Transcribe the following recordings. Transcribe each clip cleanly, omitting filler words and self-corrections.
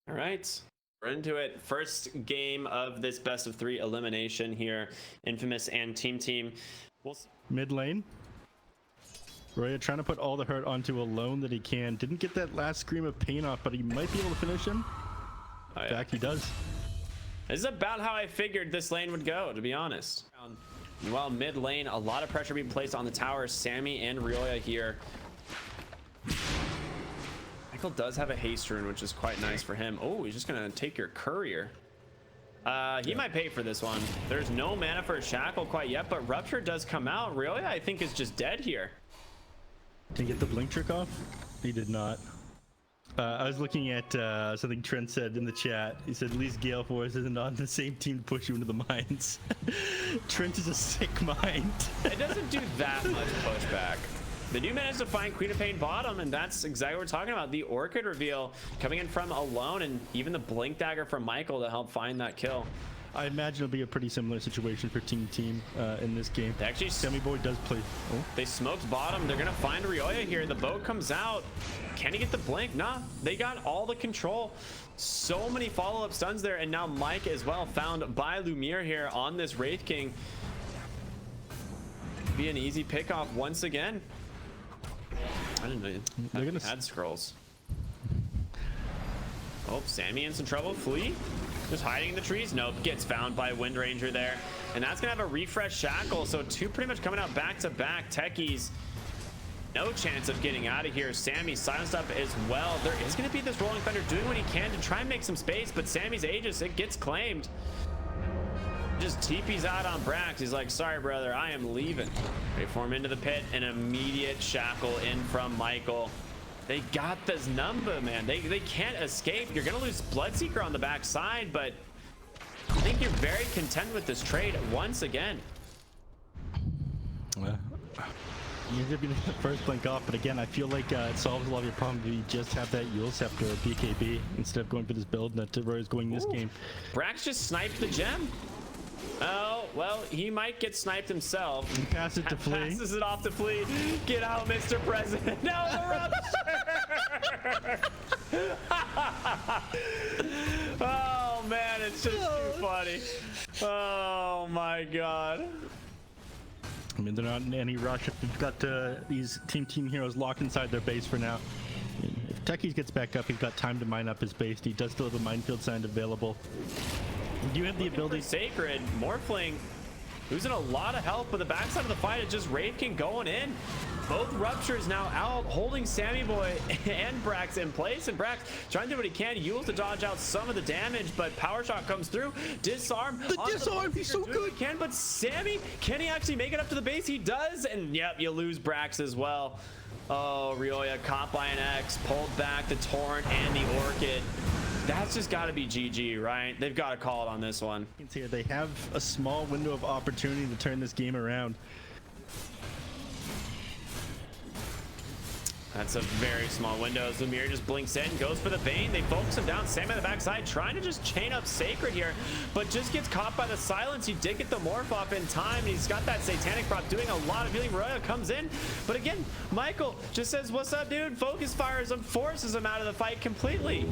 All right, we're into it. First game of this best of 3 elimination here. Infamous and Team. Mid lane. Roya trying to put all the hurt onto Alone that he can. Didn't get that last scream of pain off, but he might be able to finish him. In fact, he does. This is about how I figured this lane would go, to be honest. Well, mid lane, a lot of pressure being placed on the tower. Sammy and Ryoya here. Michael does have a haste rune, which is quite nice for him. Oh, he's just gonna take your courier. He might pay for this one. There's no mana for a shackle quite yet, but Rupture does come out. Ryoya, I think, is just dead here. Did he get the blink trick off? He did not. I was looking at something Trent said in the chat. He said, at least Gale Force isn't on the same team to push you into the mines. Trent is a sick mind. It doesn't do that much pushback. They do manage to find Queen of Pain bottom, and that's exactly what we're talking about. The Orchid reveal coming in from Alone, and even the Blink Dagger from Michael to help find that kill. I imagine it'll be a pretty similar situation for Team in this game. They actually, Sammy Boy does play. Oh. They smoked bottom. They're gonna find Ryoya here. The boat comes out. Can he get the blink? Nah, they got all the control. So many follow-up stuns there, and now Mike as well, found by Lumiere here on this Wraith King. Be an easy pickoff once again. I didn't know you had scrolls. Oh, Sammy in some trouble. Flea just hiding in the trees. Nope, gets found by Wind Ranger there, and that's gonna have a refresh shackle. So two pretty much coming out back to back. Techies, no chance of getting out of here. Sammy silenced up as well. There is gonna be this Rolling Thunder doing what he can to try and make some space, but Sammy's Aegis, it gets claimed. Just TP's out on Brax. He's like, sorry brother, I am leaving. They form into the pit. An immediate shackle in from Michael. They got this number, man. They can't escape. You're gonna lose Bloodseeker on the backside, but I think you're very content with this trade once again. You're gonna be the first blink off, but again, I feel like it solves a lot of your problems if you just have that Yule Scepter or BKB instead of going for this build that Roy is going this game. Brax just sniped the gem. Oh, well, he might get sniped himself. He passes it to Flea. Passes it off to Flea. Get out, Mr. President. No, the Rupture. Oh, man, it's just too funny. Oh, my God. I mean, they're not in any rush. If they've got these team heroes locked inside their base for now. If Techies gets back up, he's got time to mine up his base. He does still have a minefield sign available. Do you have the ability? Sacred, Morphling, losing a lot of health, but the backside of the fight is just Wraith King going in. Both Ruptures now out, holding Sammy Boy and Brax in place, and Brax trying to do what he can. Yules to dodge out some of the damage, but Power Shot comes through. Disarm. The disarm, he's so good. He can, but Sammy, can he actually make it up to the base? He does, and yep, you lose Brax as well. Oh, Ryoya caught by an X, pulled back the Torrent and the Orchid. That's just got to be GG, right? They've got to call it on this one. They have a small window of opportunity to turn this game around. That's a very small window. Lumiere just blinks in, goes for the Bane. They focus him down. Sammy on the backside, trying to just chain up Sacred here, but just gets caught by the silence. He did get the morph off in time, and he's got that Satanic prop doing a lot of healing. Ryoya comes in, but again, Michael just says, what's up, dude? Focus fires him, forces him out of the fight completely.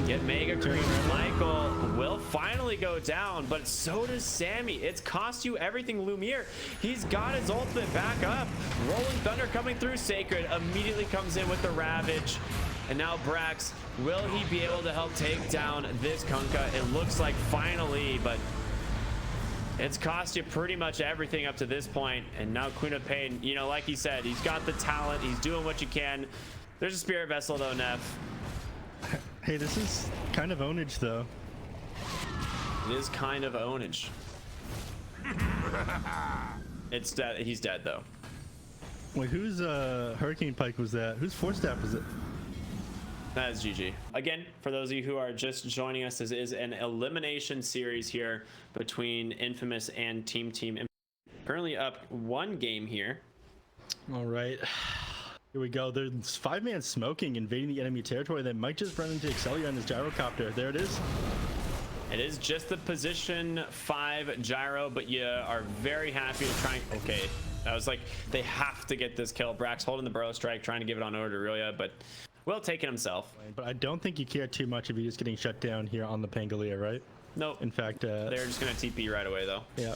Get Mega Cream. Michael will finally go down, but so does Sammy. It's cost you everything, Lumiere. He's got his ultimate back up. Rolling Thunder coming through. Sacred immediately comes in with the Ravage. And now Brax, will he be able to help take down this Kunkka? It looks like finally, but it's cost you pretty much everything up to this point. And now Queen of Pain, you know, like he said, he's got the talent. He's doing what you can. There's a Spirit Vessel though, Neph. Hey, this is kind of ownage, though. It is kind of ownage. It's dead. He's dead, though. Wait, whose Hurricane Pike was that? Whose Force Staff was it? That is GG. Again, for those of you who are just joining us, this is an elimination series here between Infamous and Team. Currently up 1 game here. All right. Here we go. There's 5-man smoking invading the enemy territory. They might just run into Excelia on his gyrocopter. There it is. It is just the position 5 gyro, but you are very happy to try and... Okay, I was like, they have to get this kill. Brax holding the Burrow Strike, trying to give it on over to Ryoya, but will take it himself. But I don't think you care too much if you're just getting shut down here on the Pangolier, right? Nope. In fact, they're just gonna TP right away though. yeah.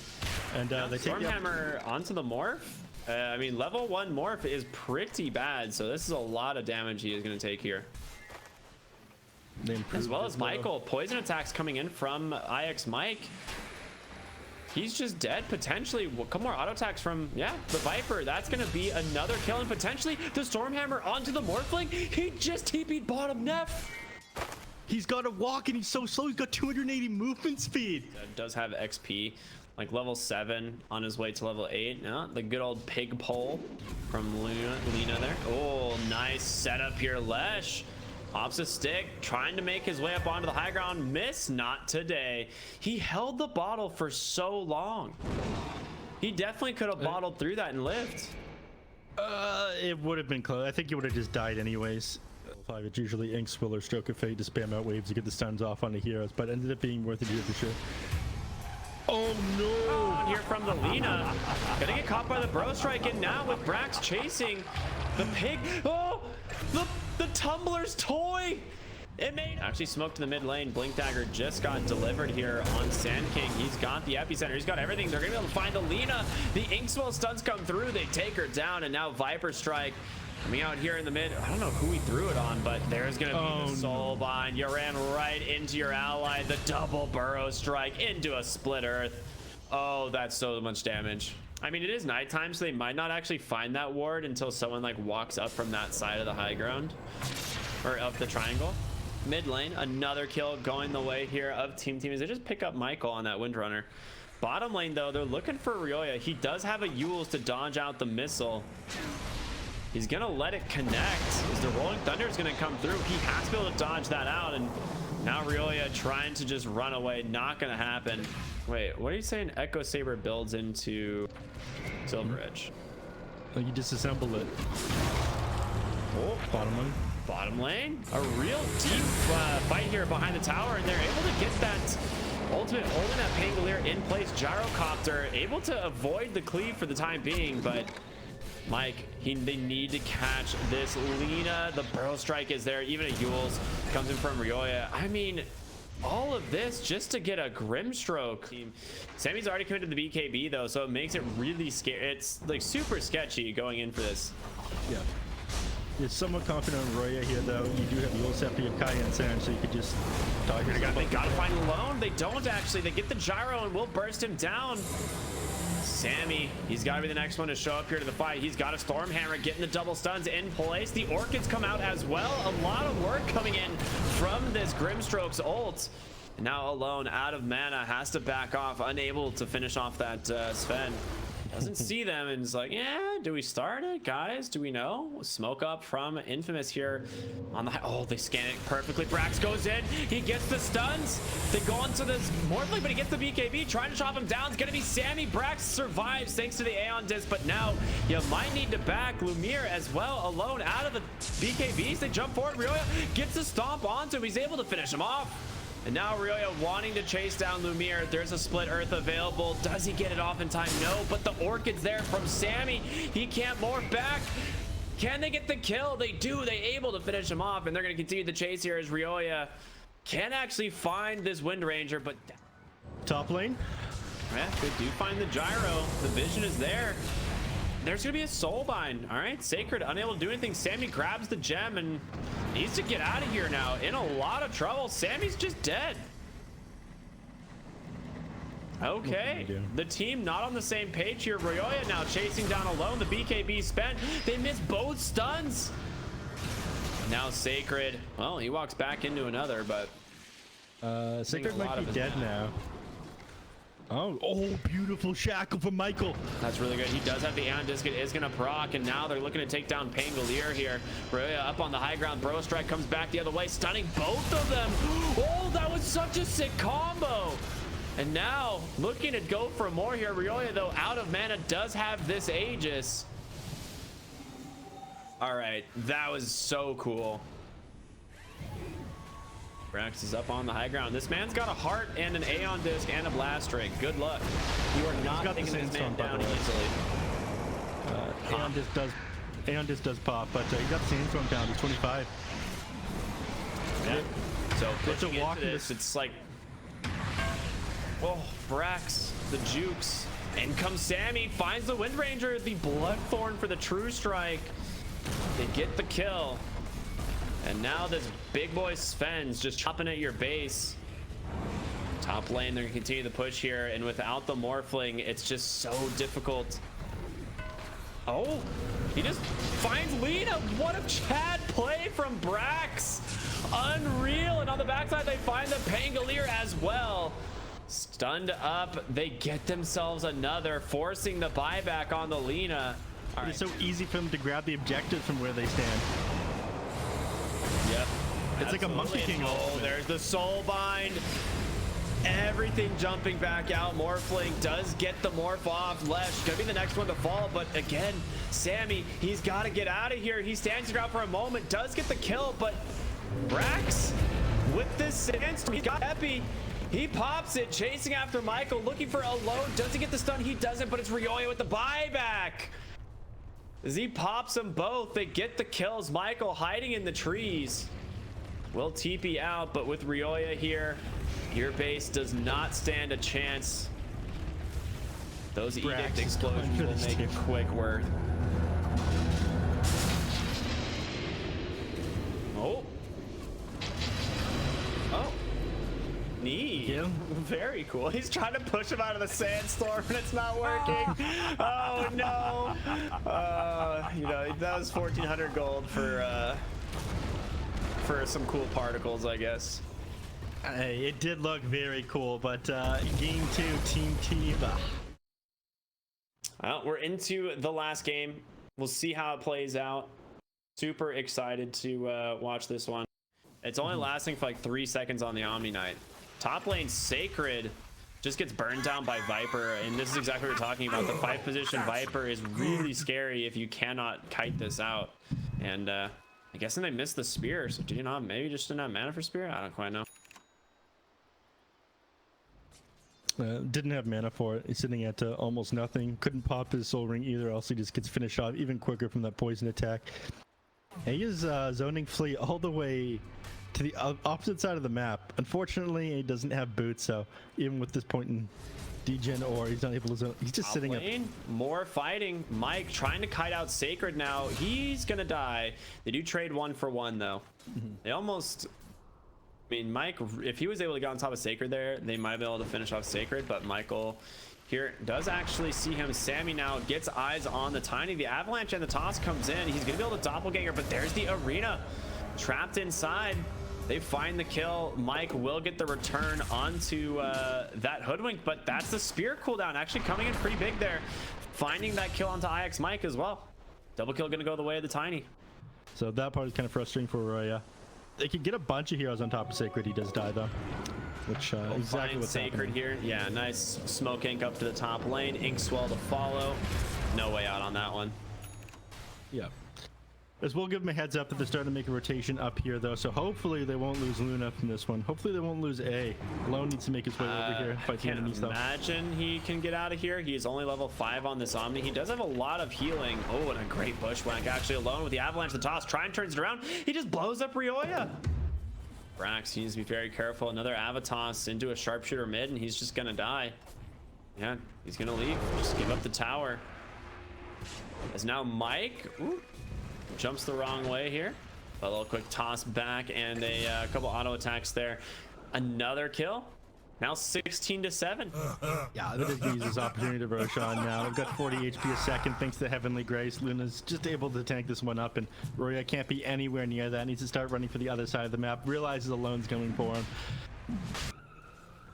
And they take Stormhammer onto the morph. I mean, level 1 morph is pretty bad, so this is a lot of damage he is gonna take here. As well as Michael, poison attacks coming in from IX Mike. He's just dead potentially. A couple more auto attacks from the Viper. That's gonna be another kill, and potentially the Stormhammer onto the Morphling. He just TP'd bottom Neph. He's got to walk and he's so slow. He's got 280 movement speed. Does have XP, like level 7 on his way to level 8. No, the good old pig pole from Lena there. Oh, nice setup here, Lesh. Pops a stick, trying to make his way up onto the high ground. Miss, not today. He held the bottle for so long. He definitely could have bottled through that and lived. It would have been close. I think he would have just died anyways. 5, it's usually Ink, Swill, or Stroke of Fate to spam out waves to get the stuns off on the heroes, but ended up being worth it here for sure. Oh no! Oh, here from the Lena. Gonna get caught by the bro strike, and now with Brax chasing the pig. Oh, the Tumbler's toy. It made actually smoked to the mid lane. Blink Dagger just got delivered here on Sand King. He's got the epicenter. He's got everything. They're gonna be able to find the Lena. The Inkswell stuns come through. They take her down, and now Viper Strike coming out here in the mid. I don't know who he threw it on, but there's gonna be the soul bind. You ran right into your ally. The double burrow strike into a split earth. Oh, that's so much damage. I mean, it is nighttime, so they might not actually find that ward until someone like walks up from that side of the high ground or of the triangle. Mid lane, another kill going the way here of Team Team as they just pick up Michael on that Windrunner. Bottom lane though, they're looking for Ryoya. He does have a Yules to dodge out the missile. He's gonna let it connect as the Rolling Thunder is gonna come through. He has to be able to dodge that out, and now Ryoya trying to just run away. Not gonna happen. Wait, what are you saying? Echo Saber builds into Silver Edge. Like you disassembled it. Oh, bottom lane. Bottom lane, a real deep fight here behind the tower, and they're able to get that ultimate holding that Pangolier in place. Gyrocopter able to avoid the cleave for the time being, but Mike, they need to catch this Lena. The burrow strike is there. Even a Yules comes in from Ryoya. I mean, all of this just to get a Grimstroke. Sammy's already committed to the BKB though, so it makes it really scary. It's like super sketchy going in for this. Yeah. You're somewhat confident on Ryoya here though. You do have Yules after your Kai and Sand, so you could just target. They gotta find Alone. They don't actually. They get the gyro and will burst him down. Sammy, he's got to be the next one to show up here to the fight. He's got a Stormhammer getting the double stuns in place. The Orchids come out as well. A lot of work coming in from this Grimstroke's ult. Now Alone out of mana, has to back off, unable to finish off that Sven. Doesn't see them and is like, yeah, do we start it, guys? Do we know? Smoke up from Infamous here on the oh, they scan it perfectly. Brax goes in, he gets the stuns. They go onto this Morphling, but he gets the BKB, trying to chop him down. It's gonna be Sammy. Brax survives thanks to the Aeon Disc, but now you might need to back Lumiere as well. Alone out of the BKBs, they jump forward. Ryoya gets a stomp onto him. He's able to finish him off. And now Ryoya wanting to chase down Lumiere. There's a split earth available. Does he get it off in time? No, but the Orchid's there from Sammy. He can't morph back. Can they get the kill? They do. They able to finish him off, and they're going to continue the chase here as Ryoya can actually find this Wind Ranger, but top lane. Yeah, they do find the gyro. The vision is there. There's gonna be a soul bind. All right, Sacred unable to do anything. Sammy grabs the gem and needs to get out of here now. In a lot of trouble. Sammy's just dead. Okay, the team not on the same page here. Ryoya now chasing down Alone. The BKB spent. They miss both stuns. Now Sacred, well, he walks back into another, but Sacred might be dead now. Oh, beautiful shackle from Michael. That's really good. He does have the Aeon Disc. It is going to proc, and now they're looking to take down Pangolier here. Ryoya up on the high ground. Bro Strike comes back the other way, stunning both of them. Oh, that was such a sick combo. And now looking to go for more here. Ryoya, though, out of mana, does have this Aegis. All right, that was so cool. Brax is up on the high ground. This man's got a heart and an Aeon Disc and a blast ring. Good luck. You are not taking this man down easily. Aeon Disc does pop, but he got the Sandstorm down. He's 25. So It's a pushing walk into in this, this- it's like, oh, Brax, the jukes. In comes Sammy, finds the Wind Ranger, the Bloodthorn for the True Strike. They get the kill. And now this big boy Sven's just chopping at your base. Top lane, they're gonna continue the push here, and without the Morphling, it's just so difficult. Oh, he just finds Lena. What a Chad play from Brax. Unreal. And on the backside, they find the Pangolier as well. Stunned up, they get themselves another, forcing the buyback on the Lena. All right. It's so easy for them to grab the objective from where they stand. Yep. It's like a Monkey King Oh, ultimate. there's the Soul Bind. Everything jumping back out. Morphling does get the morph off. Lesh gonna be the next one to fall, but again, Sammy, he's got to get out of here. He stands his ground for a moment, does get the kill, but Brax with this sandstorm, he's got Epi. He pops it, chasing after Michael, looking for Alone. Does he get the stun? He doesn't, but it's Ryoya with the buyback. As he pops them both, they get the kills. Michael hiding in the trees. Will TP out, but with Ryoya here, your base does not stand a chance. Those Edict explosions will make it quick work. Oh. Oh. Neat. Yeah. Very cool. He's trying to push him out of the sandstorm and it's not working. Oh no. You know, that was 1,400 gold for some cool particles, I guess. Hey, it did look very cool, but game 2, Team Tiva. Well, we're into the last game. We'll see how it plays out. Super excited to watch this one. It's only lasting for like 3 seconds on the Omni Knight. Top lane Sacred just gets burned down by Viper, and this is exactly what we're talking about. The 5 position Viper is really scary if you cannot kite this out. And I'm guessing they missed the spear, so did you not maybe just didn't have mana for spear? I don't quite know. Didn't have mana for it. He's sitting at almost nothing. Couldn't pop his soul ring either, else he just gets finished off even quicker from that poison attack. And he is zoning Flea all the way to the opposite side of the map. Unfortunately, he doesn't have boots, so even with this point in degen or he's not able to zone. He's just Top sitting lane, more fighting. Mike trying to kite out Sacred now. He's gonna die. They do trade 1 for 1 though. They almost, I mean, Mike, if he was able to get on top of Sacred there, they might be able to finish off Sacred, but Michael here does actually see him. Sammy now gets eyes on the Tiny. The Avalanche and the toss comes in. He's gonna be able to doppelganger, but there's the Arena trapped inside. They find the kill. Mike will get the return onto that Hoodwink, but that's the spear cooldown actually coming in pretty big there. Finding that kill onto IX Mike as well. Double kill gonna go the way of the Tiny. So that part is kind of frustrating for Roya. They could get a bunch of heroes on top of Sacred. He does die though, which exactly what's Sacred happening here. Yeah, nice smoke ink up to the top lane. Inkswell to follow. No way out on that one. Yeah. As we'll give them a heads up that they're starting to make a rotation up here though, so hopefully they won't lose Luna from this one. Hopefully they won't lose A. Alone needs to make his way over here and fight the Can't enemies though. imagine he can get out of here. He is only level 5 on this Omni. He does have a lot of healing. Oh, and a great bushwhack actually Alone with the Avalanche, the toss. Try and turns it around. He just blows up Ryoya. Brax needs to be very careful. Another Avatos into a sharpshooter mid, and he's just gonna die. Yeah, he's gonna leave. Just give up the tower. As now Mike jumps the wrong way here. A little quick toss back and a couple auto attacks there. Another kill. Now 16-7. Yeah, they're just gonna use this opportunity to Roshan now. They've got 40 HP a second thanks to Heavenly Grace. Luna's just able to tank this one up, and Roya can't be anywhere near that. Needs to start running for the other side of the map. Realizes Alone's coming for him.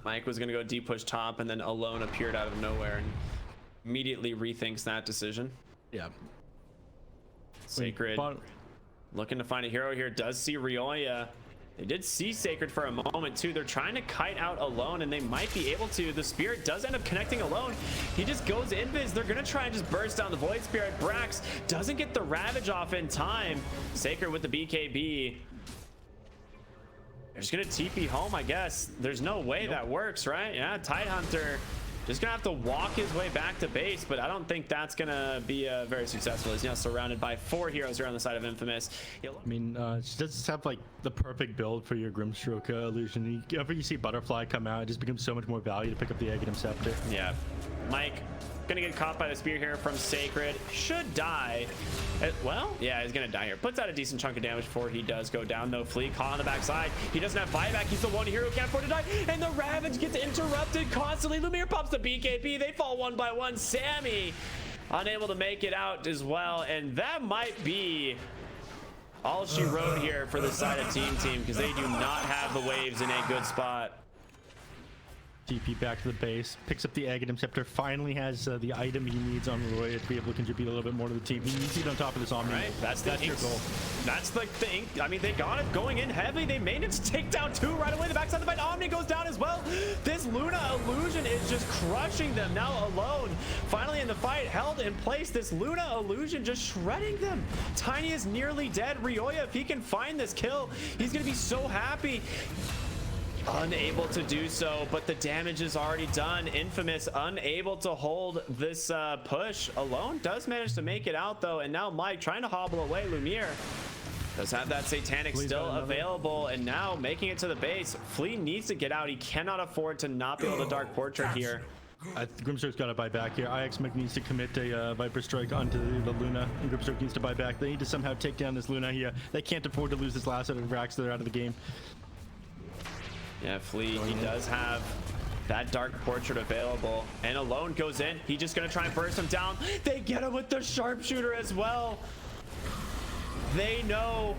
Mike was gonna go deep push top, and then Alone appeared out of nowhere and immediately rethinks that decision. Yeah. Sacred looking to find a hero here. Does see Ryoya. They did see Sacred for a moment too. They're trying to kite out Alone, and they might be able to. The Spirit does end up connecting Alone. He just goes invis. They're gonna try and just burst down the Void Spirit. Brax doesn't get the Ravage off in time. Sacred with the BKB. They're just gonna TP home, I guess. There's no way that works, right? Yeah, Tidehunter Just gonna have to walk his way back to base, but I don't think that's gonna be very successful. He's now surrounded by 4 heroes here on the side of Infamous. I mean, she does have like the perfect build for your Grimstroke illusion. Whenever you see Butterfly come out, it just becomes so much more value to pick up the Aghanim Scepter. Yeah. Mike, gonna get caught by the spear here from Sacred. Should die. Well, yeah, he's gonna die here. Puts out a decent chunk of damage before he does go down, though. Flea caught on the backside. He doesn't have buyback. He's the one hero who can't afford to die. And the Ravage gets interrupted constantly. Lumiere pops the BKB. They fall 1 by 1. Sammy unable to make it out as well. And that might be all she wrote here for the side of Team because they do not have the waves in a good spot. TP back to the base, picks up the Aghanim Scepter, finally has the item he needs on Roya to be able to contribute a little bit more to the team. He needs it on top of this Omni. Right, that's your goal. That's the thing. I mean, they got it going in heavy. They made it take down 2 right away. The backside of the fight, Omni goes down as well. This Luna illusion is just crushing them now alone. Finally in the fight, held in place. This Luna illusion just shredding them. Tiny is nearly dead. Ryoya, if he can find this kill, he's gonna be so happy. Unable to do so, but the damage is already done. Infamous unable to hold this push alone. Does manage to make it out though, and now Mike trying to hobble away. Lumiere does have that Satanic still available, and now making it to the base. Flea needs to get out. He cannot afford to not be able to Dark Portrait here. Grimstroke's got to buy back here. IXMech needs to commit a Viper Strike onto the Luna, and Grimstroke needs to buy back. They need to somehow take down this Luna here. They can't afford to lose this last out of racks. They're out of the game. Yeah, Flea, he does have that Dark Portrait available, and Alone goes in. He's just gonna try and burst him down. They get him with the Sharpshooter as well. They know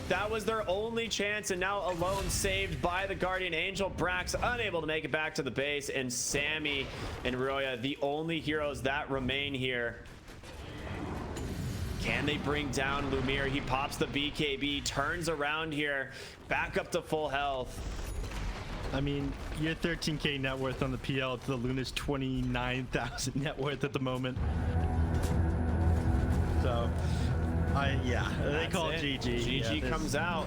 that was their only chance, and now Alone saved by the Guardian Angel. Brax unable to make it back to the base, and Sammy and Roya, the only heroes that remain here. Can they bring down Lumiere? He pops the BKB, turns around here, back up to full health. I mean, you're 13k net worth on the PL to the Luna's 29,000 net worth at the moment. So, yeah, they call it GG. GG comes out.